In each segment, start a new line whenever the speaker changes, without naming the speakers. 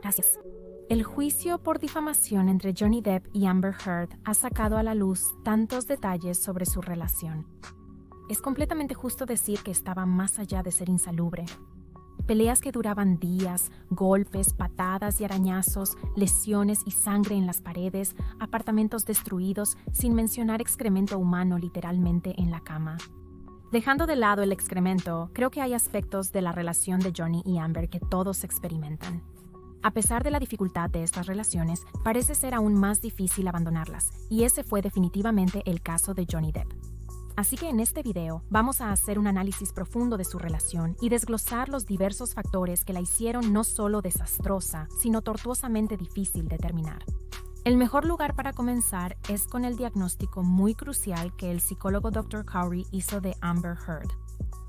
Gracias. El juicio por difamación entre Johnny Depp y Amber Heard ha sacado a la luz tantos detalles sobre su relación. Es completamente justo decir que estaba más allá de ser insalubre. Peleas que duraban días, golpes, patadas y arañazos, lesiones y sangre en las paredes, apartamentos destruidos, sin mencionar excremento humano literalmente en la cama. Dejando de lado el excremento, creo que hay aspectos de la relación de Johnny y Amber que todos experimentan. A pesar de la dificultad de estas relaciones, parece ser aún más difícil abandonarlas, y ese fue definitivamente el caso de Johnny Depp. Así que en este video vamos a hacer un análisis profundo de su relación y desglosar los diversos factores que la hicieron no solo desastrosa, sino tortuosamente difícil de terminar. El mejor lugar para comenzar es con el diagnóstico muy crucial que el psicólogo Dr. Khoury hizo de Amber Heard.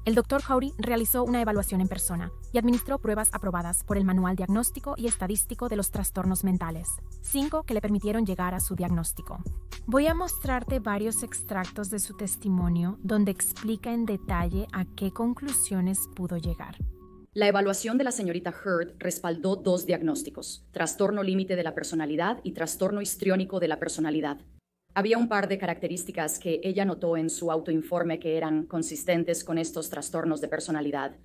El Dr. Khoury realizó una evaluación en persona y administró pruebas aprobadas por el Manual Diagnóstico y Estadístico de los Trastornos Mentales, 5 que le permitieron llegar a su diagnóstico. Voy a mostrarte varios extractos de su testimonio donde explica en detalle a qué conclusiones pudo llegar.
La evaluación de la señorita Heard respaldó 2 diagnósticos: trastorno límite de la personalidad y trastorno histriónico de la personalidad. Había un par de características que ella notó en su autoinforme que eran consistentes con estos trastornos de personalidad.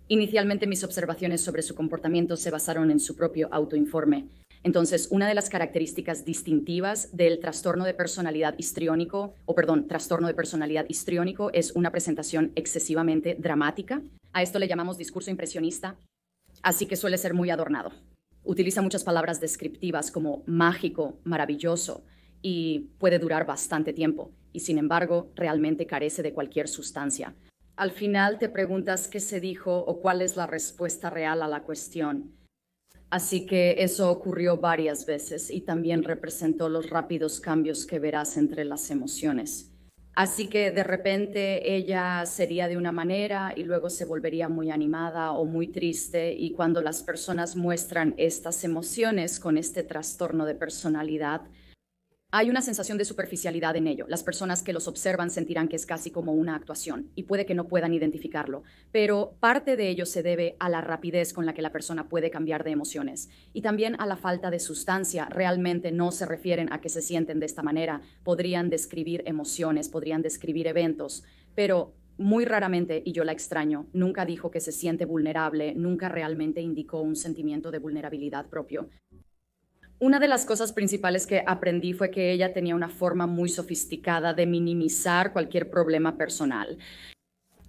Inicialmente mis observaciones sobre su comportamiento se basaron en su propio autoinforme. Entonces, una de las características distintivas del trastorno de personalidad histriónico, trastorno de personalidad histriónico es una presentación excesivamente dramática. A esto le llamamos discurso impresionista, así que suele ser muy adornado. Utiliza muchas palabras descriptivas como mágico, maravilloso, y puede durar bastante tiempo, y sin embargo, realmente carece de cualquier sustancia. Al final te preguntas qué se dijo o cuál es la respuesta real a la cuestión. Así que eso ocurrió varias veces y también representó los rápidos cambios que verás entre las emociones. Así que de repente ella sería de una manera y luego se volvería muy animada o muy triste, y cuando las personas muestran estas emociones con este trastorno de personalidad, hay una sensación de superficialidad en ello. Las personas que los observan sentirán que es casi como una actuación y puede que no puedan identificarlo, pero parte de ello se debe a la rapidez con la que la persona puede cambiar de emociones y también a la falta de sustancia. Realmente no se refieren a que se sienten de esta manera. Podrían describir emociones, podrían describir eventos, pero muy raramente, y yo la extraño, nunca dijo que se siente vulnerable, nunca realmente indicó un sentimiento de vulnerabilidad propio. Una de las cosas principales que aprendí fue que ella tenía una forma muy sofisticada de minimizar cualquier problema personal.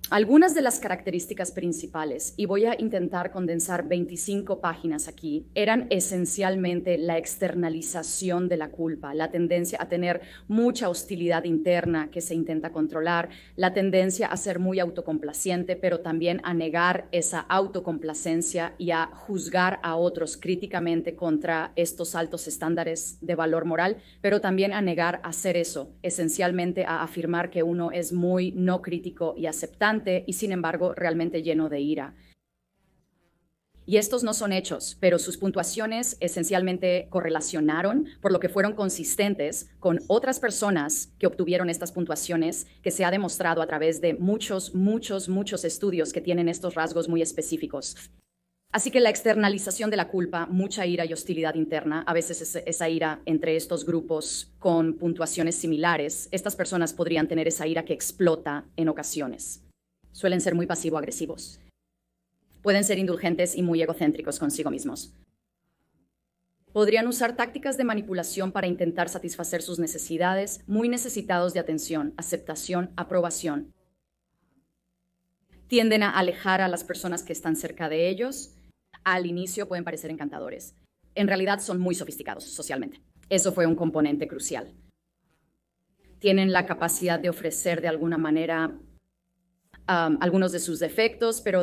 Algunas de las características principales, y voy a intentar condensar 25 páginas aquí, eran esencialmente la externalización de la culpa, la tendencia a tener mucha hostilidad interna que se intenta controlar, la tendencia a ser muy autocomplaciente, pero también a negar esa autocomplacencia y a juzgar a otros críticamente contra estos altos estándares de valor moral, pero también a negar hacer eso, esencialmente a afirmar que uno es muy no crítico y aceptante, y sin embargo realmente lleno de ira. Y estos no son hechos, pero sus puntuaciones esencialmente correlacionaron, por lo que fueron consistentes con otras personas que obtuvieron estas puntuaciones, que se ha demostrado a través de muchos estudios que tienen estos rasgos muy específicos. Así que la externalización de la culpa, mucha ira y hostilidad interna, a veces esa ira entre estos grupos con puntuaciones similares, estas personas podrían tener esa ira que explota en ocasiones. Suelen ser muy pasivo-agresivos. Pueden ser indulgentes y muy egocéntricos consigo mismos. Podrían usar tácticas de manipulación para intentar satisfacer sus necesidades, muy necesitados de atención, aceptación, aprobación. Tienden a alejar a las personas que están cerca de ellos. Al inicio pueden parecer encantadores. En realidad son muy sofisticados socialmente. Eso fue un componente crucial. Tienen la capacidad de ofrecer de alguna manera algunos de sus defectos, pero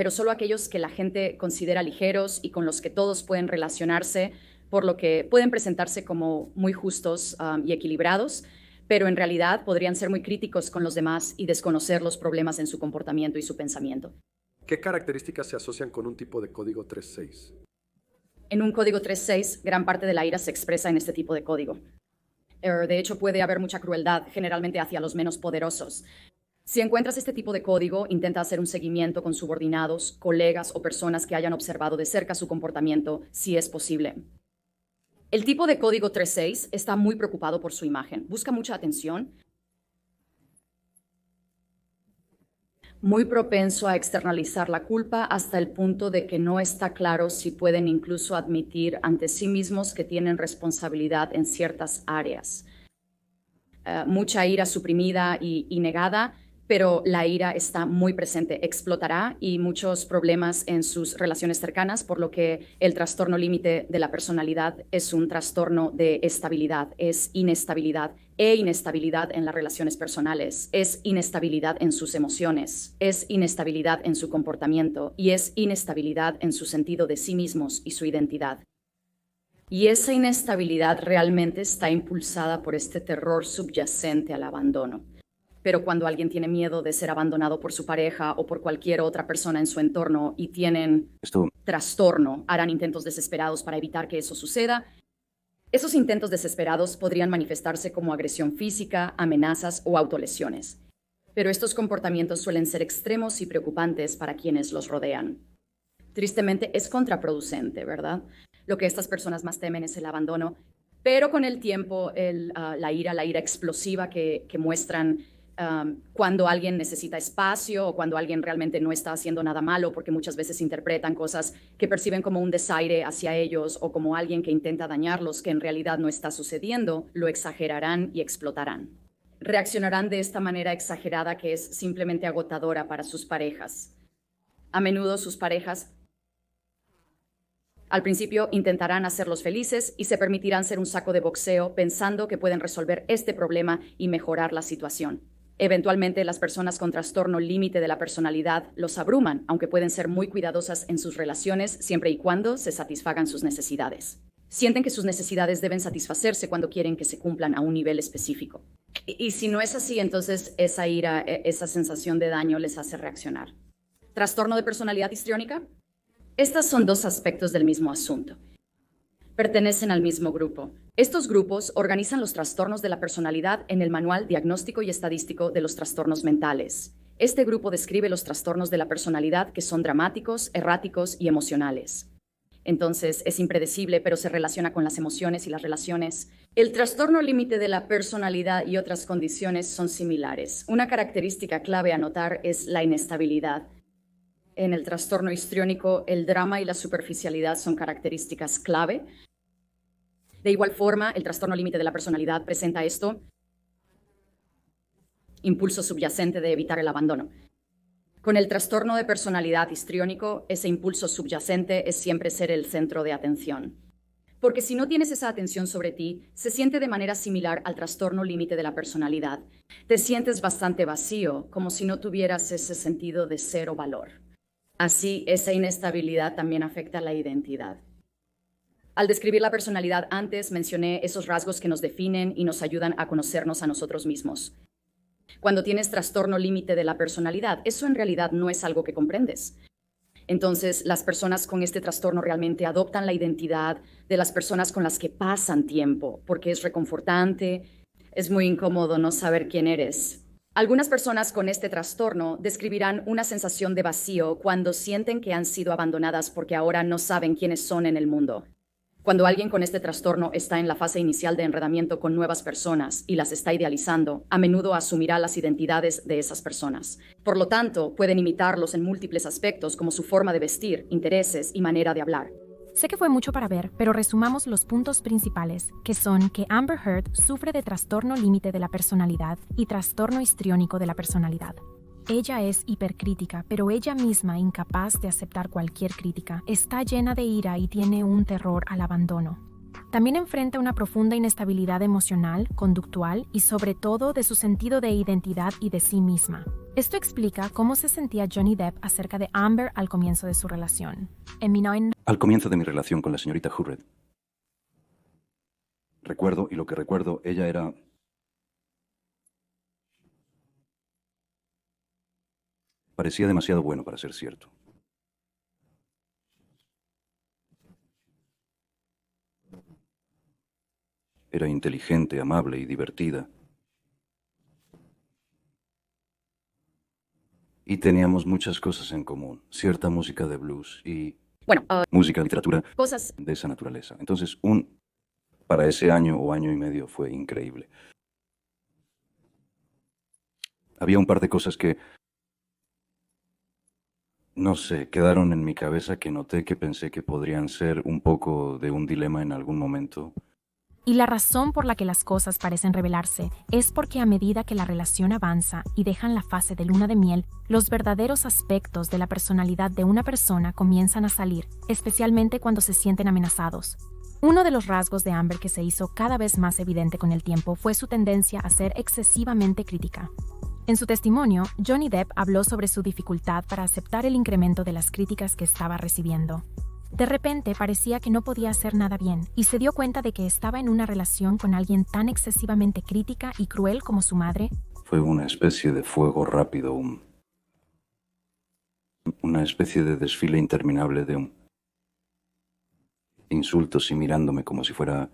solo aquellos que la gente considera ligeros y con los que todos pueden relacionarse, por lo que pueden presentarse como muy justos y equilibrados, pero en realidad podrían ser muy críticos con los demás y desconocer los problemas en su comportamiento y su pensamiento.
¿Qué características se asocian con un tipo de código 3.6?
En un código 3.6, gran parte de la ira se expresa en este tipo de código. De hecho, puede haber mucha crueldad, generalmente hacia los menos poderosos. Si encuentras este tipo de código, intenta hacer un seguimiento con subordinados, colegas o personas que hayan observado de cerca su comportamiento, si es posible. El tipo de código 36 está muy preocupado por su imagen. Busca mucha atención. Muy propenso a externalizar la culpa hasta el punto de que no está claro si pueden incluso admitir ante sí mismos que tienen responsabilidad en ciertas áreas. Mucha ira suprimida y negada, pero la ira está muy presente, explotará y muchos problemas en sus relaciones cercanas, por lo que el trastorno límite de la personalidad es un trastorno de estabilidad, es inestabilidad e inestabilidad en las relaciones personales, es inestabilidad en sus emociones, es inestabilidad en su comportamiento y es inestabilidad en su sentido de sí mismos y su identidad. Y esa inestabilidad realmente está impulsada por este terror subyacente al abandono. Pero cuando alguien tiene miedo de ser abandonado por su pareja o por cualquier otra persona en su entorno y tienen trastorno, harán intentos desesperados para evitar que eso suceda. Esos intentos desesperados podrían manifestarse como agresión física, amenazas o autolesiones. Pero estos comportamientos suelen ser extremos y preocupantes para quienes los rodean. Tristemente es contraproducente, ¿verdad? Lo que estas personas más temen es el abandono, pero con el tiempo la ira explosiva que muestran cuando alguien necesita espacio o cuando alguien realmente no está haciendo nada malo, porque muchas veces interpretan cosas que perciben como un desaire hacia ellos o como alguien que intenta dañarlos, que en realidad no está sucediendo, lo exagerarán y explotarán. Reaccionarán de esta manera exagerada que es simplemente agotadora para sus parejas. A menudo sus parejas al principio intentarán hacerlos felices y se permitirán ser un saco de boxeo pensando que pueden resolver este problema y mejorar la situación. Eventualmente, las personas con trastorno límite de la personalidad los abruman, aunque pueden ser muy cuidadosas en sus relaciones siempre y cuando se satisfagan sus necesidades. Sienten que sus necesidades deben satisfacerse cuando quieren que se cumplan a un nivel específico. Y si no es así, entonces esa ira, esa sensación de daño les hace reaccionar. ¿Trastorno de personalidad histriónica? Estos son dos aspectos del mismo asunto. Pertenecen al mismo grupo. Estos grupos organizan los trastornos de la personalidad en el Manual Diagnóstico y Estadístico de los Trastornos Mentales. Este grupo describe los trastornos de la personalidad que son dramáticos, erráticos y emocionales. Entonces, es impredecible, pero se relaciona con las emociones y las relaciones. El trastorno límite de la personalidad y otras condiciones son similares. Una característica clave a notar es la inestabilidad. En el trastorno histriónico, el drama y la superficialidad son características clave. De igual forma, el trastorno límite de la personalidad presenta esto: impulso subyacente de evitar el abandono. Con el trastorno de personalidad histriónico, ese impulso subyacente es siempre ser el centro de atención. Porque si no tienes esa atención sobre ti, se siente de manera similar al trastorno límite de la personalidad. Te sientes bastante vacío, como si no tuvieras ese sentido de cero valor. Así, esa inestabilidad también afecta la identidad. Al describir la personalidad antes, mencioné esos rasgos que nos definen y nos ayudan a conocernos a nosotros mismos. Cuando tienes trastorno límite de la personalidad, eso en realidad no es algo que comprendes. Entonces, las personas con este trastorno realmente adoptan la identidad de las personas con las que pasan tiempo, porque es reconfortante, es muy incómodo no saber quién eres. Algunas personas con este trastorno describirán una sensación de vacío cuando sienten que han sido abandonadas porque ahora no saben quiénes son en el mundo. Cuando alguien con este trastorno está en la fase inicial de enredamiento con nuevas personas y las está idealizando, a menudo asumirá las identidades de esas personas. Por lo tanto, pueden imitarlos en múltiples aspectos como su forma de vestir, intereses y manera de hablar.
Sé que fue mucho para ver, pero resumamos los puntos principales, que son que Amber Heard sufre de trastorno límite de la personalidad y trastorno histriónico de la personalidad. Ella es hipercrítica, pero ella misma incapaz de aceptar cualquier crítica. Está llena de ira y tiene un terror al abandono. También enfrenta una profunda inestabilidad emocional, conductual y sobre todo de su sentido de identidad y de sí misma. Esto explica cómo se sentía Johnny Depp acerca de Amber al comienzo de su relación.
Al comienzo de mi relación con la señorita Heard. Recuerdo, y lo que recuerdo, ella era... parecía demasiado bueno para ser cierto. Era inteligente, amable y divertida. teníamos muchas cosas en común. Cierta música de blues y
Bueno,
música, literatura
cosas.
de esa naturaleza. Entonces, para ese año o año y medio fue increíble. Había un par de cosas que, no sé, quedaron en mi cabeza que noté que pensé que podrían ser un poco de un dilema en algún momento.
Y la razón por la que las cosas parecen revelarse es porque a medida que la relación avanza y dejan la fase de luna de miel, los verdaderos aspectos de la personalidad de una persona comienzan a salir, especialmente cuando se sienten amenazados. Uno de los rasgos de Amber que se hizo cada vez más evidente con el tiempo fue su tendencia a ser excesivamente crítica. En su testimonio, Johnny Depp habló sobre su dificultad para aceptar el incremento de las críticas que estaba recibiendo. De repente parecía que no podía hacer nada bien y se dio cuenta de que estaba en una relación con alguien tan excesivamente crítica y cruel como su madre.
Fue una especie de fuego rápido, una especie de desfile interminable de insultos y mirándome como si fuera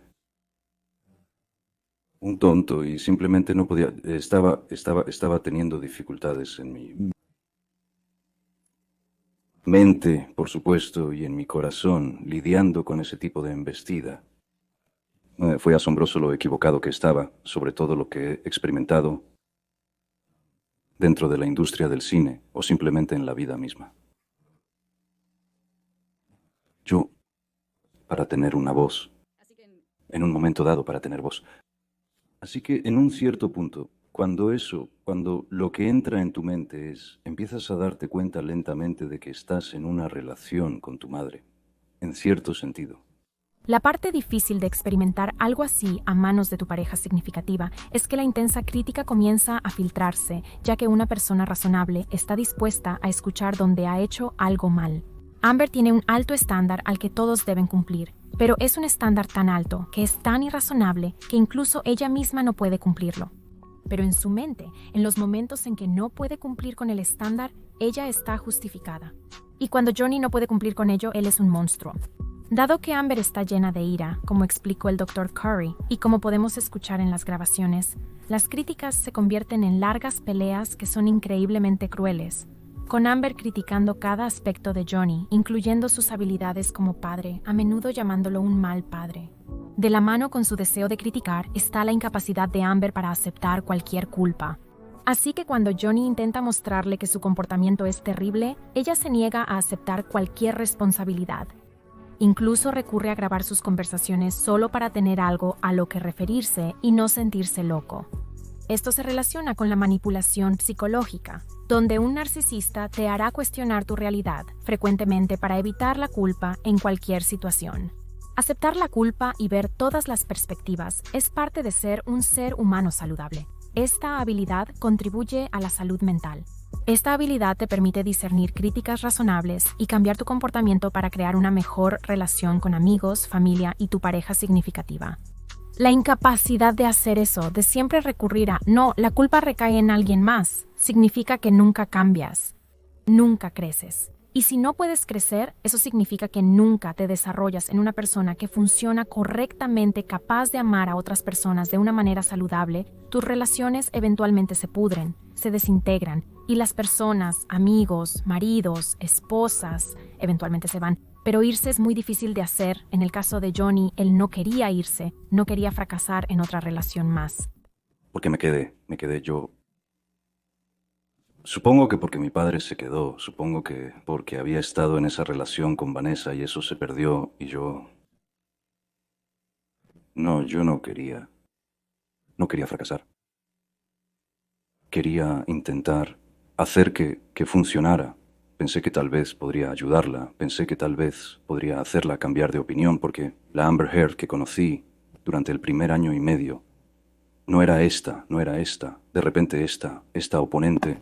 un tonto y simplemente no podía. Estaba teniendo dificultades en mi mente, por supuesto, y en mi corazón, lidiando con ese tipo de embestida. Fue asombroso lo equivocado que estaba, sobre todo lo que he experimentado dentro de la industria del cine o simplemente en la vida misma. Yo, para tener una voz, en un momento dado para tener voz. Así que en un cierto punto, cuando lo que entra en tu mente empiezas a darte cuenta lentamente de que estás en una relación con tu madre, en cierto sentido.
La parte difícil de experimentar algo así a manos de tu pareja significativa es que la intensa crítica comienza a filtrarse, ya que una persona razonable está dispuesta a escuchar donde ha hecho algo mal. Amber tiene un alto estándar al que todos deben cumplir, pero es un estándar tan alto que es tan irrazonable que incluso ella misma no puede cumplirlo. Pero en su mente, en los momentos en que no puede cumplir con el estándar, ella está justificada. Y cuando Johnny no puede cumplir con ello, él es un monstruo. Dado que Amber está llena de ira, como explicó el Dr. Curry, y como podemos escuchar en las grabaciones, las críticas se convierten en largas peleas que son increíblemente crueles, con Amber criticando cada aspecto de Johnny, incluyendo sus habilidades como padre, a menudo llamándolo un mal padre. De la mano con su deseo de criticar está la incapacidad de Amber para aceptar cualquier culpa. Así que cuando Johnny intenta mostrarle que su comportamiento es terrible, ella se niega a aceptar cualquier responsabilidad. Incluso recurre a grabar sus conversaciones solo para tener algo a lo que referirse y no sentirse loco. Esto se relaciona con la manipulación psicológica, donde un narcisista te hará cuestionar tu realidad, frecuentemente para evitar la culpa en cualquier situación. Aceptar la culpa y ver todas las perspectivas es parte de ser un ser humano saludable. Esta habilidad contribuye a la salud mental. Esta habilidad te permite discernir críticas razonables y cambiar tu comportamiento para crear una mejor relación con amigos, familia y tu pareja significativa. La incapacidad de hacer eso, de siempre recurrir a «no, la culpa recae en alguien más», significa que nunca cambias, nunca creces. Y si no puedes crecer, eso significa que nunca te desarrollas en una persona que funciona correctamente, capaz de amar a otras personas de una manera saludable. Tus relaciones eventualmente se pudren, se desintegran, y las personas, amigos, maridos, esposas, eventualmente se van. Pero irse es muy difícil de hacer. En el caso de Johnny, él no quería irse, no quería fracasar en otra relación más.
Porque me quedé yo. Supongo que porque mi padre se quedó, supongo que porque había estado en esa relación con Vanessa y eso se perdió y yo... No, yo no quería fracasar. Quería intentar hacer que funcionara. Pensé que tal vez podría ayudarla, pensé que tal vez podría hacerla cambiar de opinión porque la Amber Heard que conocí durante el primer año y medio no era esta, de repente esta oponente.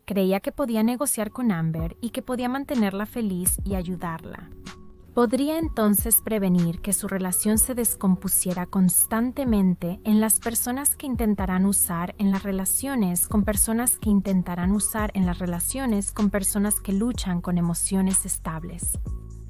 Creía que podía negociar con Amber y que podía mantenerla feliz y ayudarla. Podría entonces prevenir que su relación se descompusiera constantemente en las personas que intentarán usar en las relaciones con personas que intentarán usar en las relaciones con personas que luchan con emociones estables.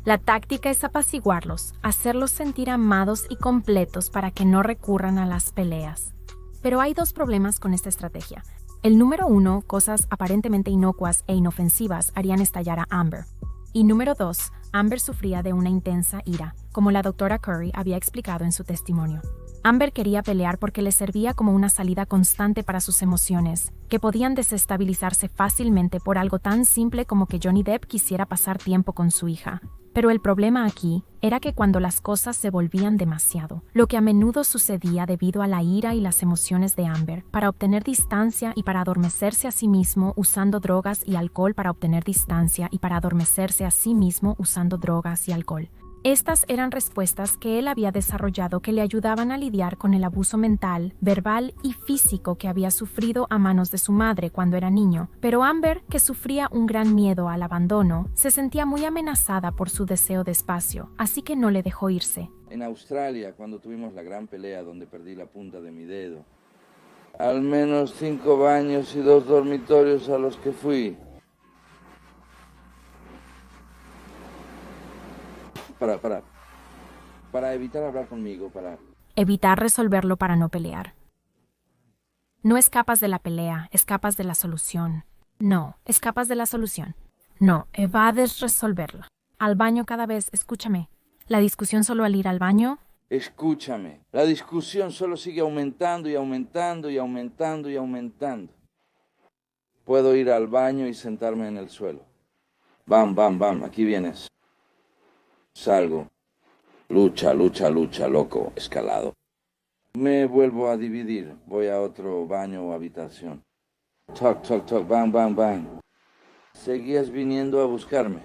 La táctica es apaciguarlos, hacerlos sentir amados y completos para que no recurran a las peleas. Pero hay dos problemas con esta estrategia. El número 1, cosas aparentemente inocuas e inofensivas harían estallar a Amber. Y número 2, Amber sufría de una intensa ira, como la doctora Curry había explicado en su testimonio. Amber quería pelear porque le servía como una salida constante para sus emociones, que podían desestabilizarse fácilmente por algo tan simple como que Johnny Depp quisiera pasar tiempo con su hija. Pero el problema aquí era que cuando las cosas se volvían demasiado, lo que a menudo sucedía debido a la ira y las emociones de Amber, para obtener distancia y para adormecerse a sí mismo usando drogas y alcohol para obtener distancia y para adormecerse a sí mismo usando drogas y alcohol. Estas eran respuestas que él había desarrollado que le ayudaban a lidiar con el abuso mental, verbal y físico que había sufrido a manos de su madre cuando era niño. Pero Amber, que sufría un gran miedo al abandono, se sentía muy amenazada por su deseo de espacio, así que no le dejó irse.
En Australia, cuando tuvimos la gran pelea donde perdí la punta de mi dedo, al menos 5 baños y 2 dormitorios a los que fui. Para evitar hablar conmigo,
Evitar resolverlo para no pelear. No escapas de la pelea, escapas de la solución. No, escapas de la solución. No, evades resolverlo. Al baño cada vez, escúchame. La discusión solo al ir al baño.
Escúchame, la discusión solo sigue aumentando y aumentando y aumentando y aumentando. Puedo ir al baño y sentarme en el suelo. Bam, bam, bam, aquí vienes. Salgo. Lucha, lucha, lucha, loco, escalado. Me vuelvo a dividir. Voy a otro baño o habitación. Toc, toc, toc, bang, bang, bang. Seguías viniendo a buscarme.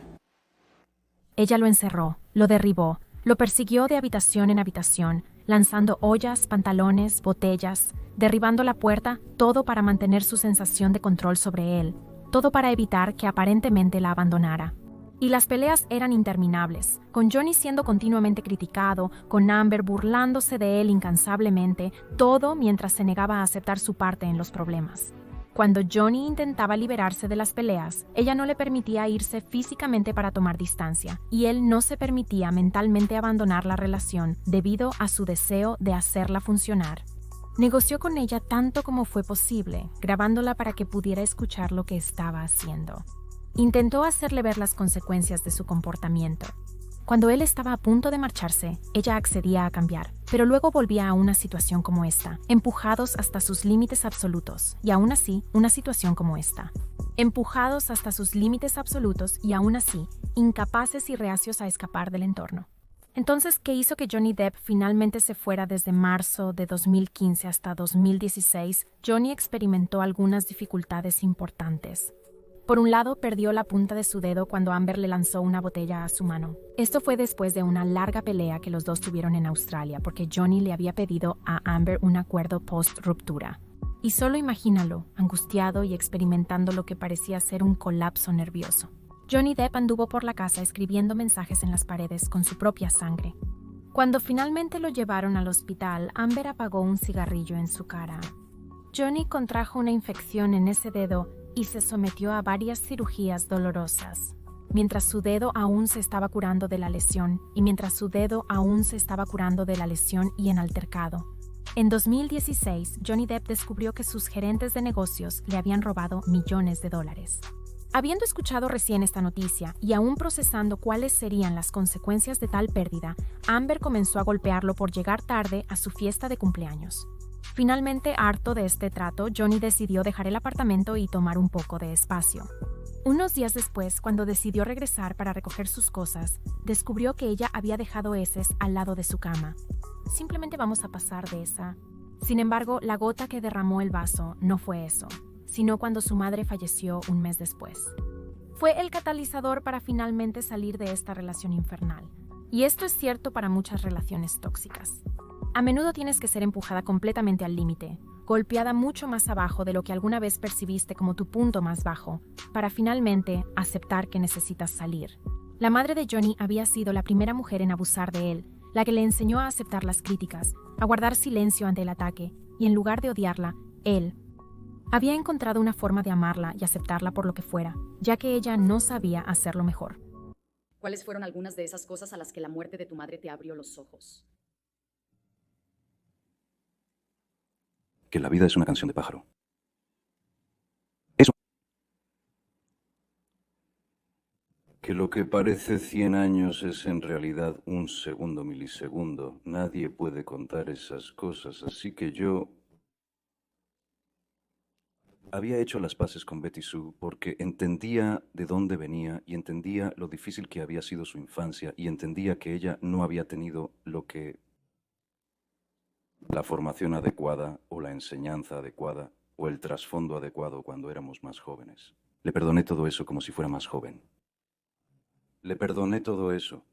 Ella lo encerró, lo derribó, lo persiguió de habitación en habitación, lanzando ollas, pantalones, botellas, derribando la puerta, todo para mantener su sensación de control sobre él, todo para evitar que aparentemente la abandonara. Y las peleas eran interminables, con Johnny siendo continuamente criticado, con Amber burlándose de él incansablemente, todo mientras se negaba a aceptar su parte en los problemas. Cuando Johnny intentaba liberarse de las peleas, ella no le permitía irse físicamente para tomar distancia, y él no se permitía mentalmente abandonar la relación debido a su deseo de hacerla funcionar. Negoció con ella tanto como fue posible, grabándola para que pudiera escuchar lo que estaba haciendo. Intentó hacerle ver las consecuencias de su comportamiento. Cuando él estaba a punto de marcharse, ella accedía a cambiar, pero luego volvía a una situación como esta, empujados hasta sus límites absolutos, y aún así, una situación como esta. Empujados hasta sus límites absolutos y aún así, incapaces y reacios a escapar del entorno. Entonces, ¿qué hizo que Johnny Depp finalmente se fuera desde marzo de 2015 hasta 2016? Johnny experimentó algunas dificultades importantes. Por un lado, perdió la punta de su dedo cuando Amber le lanzó una botella a su mano. Esto fue después de una larga pelea que los dos tuvieron en Australia, porque Johnny le había pedido a Amber un acuerdo post-ruptura. Y solo imagínalo, angustiado y experimentando lo que parecía ser un colapso nervioso. Johnny Depp anduvo por la casa escribiendo mensajes en las paredes con su propia sangre. Cuando finalmente lo llevaron al hospital, Amber apagó un cigarrillo en su cara. Johnny contrajo una infección en ese dedo y se sometió a varias cirugías dolorosas. Mientras su dedo aún se estaba curando de la lesión, y en altercado. En 2016, Johnny Depp descubrió que sus gerentes de negocios le habían robado millones de dólares. Habiendo escuchado recién esta noticia y aún procesando cuáles serían las consecuencias de tal pérdida, Amber comenzó a golpearlo por llegar tarde a su fiesta de cumpleaños. Finalmente, harto de este trato, Johnny decidió dejar el apartamento y tomar un poco de espacio. Unos días después, cuando decidió regresar para recoger sus cosas, descubrió que ella había dejado heces al lado de su cama. Simplemente vamos a pasar de esa. Sin embargo, la gota que derramó el vaso no fue eso, sino cuando su madre falleció un mes después. Fue el catalizador para finalmente salir de esta relación infernal. Y esto es cierto para muchas relaciones tóxicas. A menudo tienes que ser empujada completamente al límite, golpeada mucho más abajo de lo que alguna vez percibiste como tu punto más bajo, para finalmente aceptar que necesitas salir. La madre de Johnny había sido la primera mujer en abusar de él, la que le enseñó a aceptar las críticas, a guardar silencio ante el ataque, y en lugar de odiarla, él había encontrado una forma de amarla y aceptarla por lo que fuera, ya que ella no sabía hacerlo mejor.
¿Cuáles fueron algunas de esas cosas a las que la muerte de tu madre te abrió los ojos?
Que la vida es una canción de pájaro. Que lo que parece 100 años es en realidad un segundo milisegundo. Nadie puede contar esas cosas, así que yo había hecho las paces con Betty Sue porque entendía de dónde venía y entendía lo difícil que había sido su infancia y entendía que ella no había tenido la formación adecuada o la enseñanza adecuada o el trasfondo adecuado cuando éramos más jóvenes. Le perdoné todo eso como si fuera más joven. Le perdoné todo eso.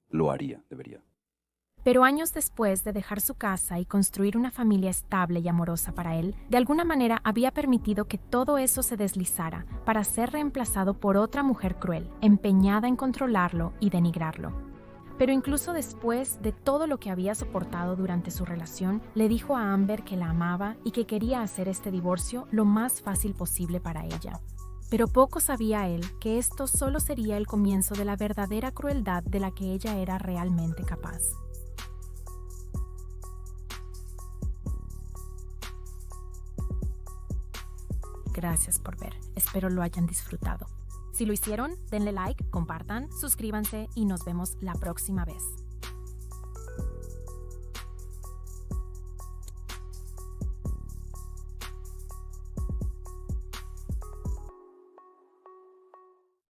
Lo haría, debería.
Pero años después de dejar su casa y construir una familia estable y amorosa para él, de alguna manera había permitido que todo eso se deslizara para ser reemplazado por otra mujer cruel, empeñada en controlarlo y denigrarlo. Pero incluso después de todo lo que había soportado durante su relación, le dijo a Amber que la amaba y que quería hacer este divorcio lo más fácil posible para ella. Pero poco sabía él que esto solo sería el comienzo de la verdadera crueldad de la que ella era realmente capaz. Gracias por ver, espero lo hayan disfrutado. Si lo hicieron, denle like, compartan, suscríbanse y nos vemos la próxima vez.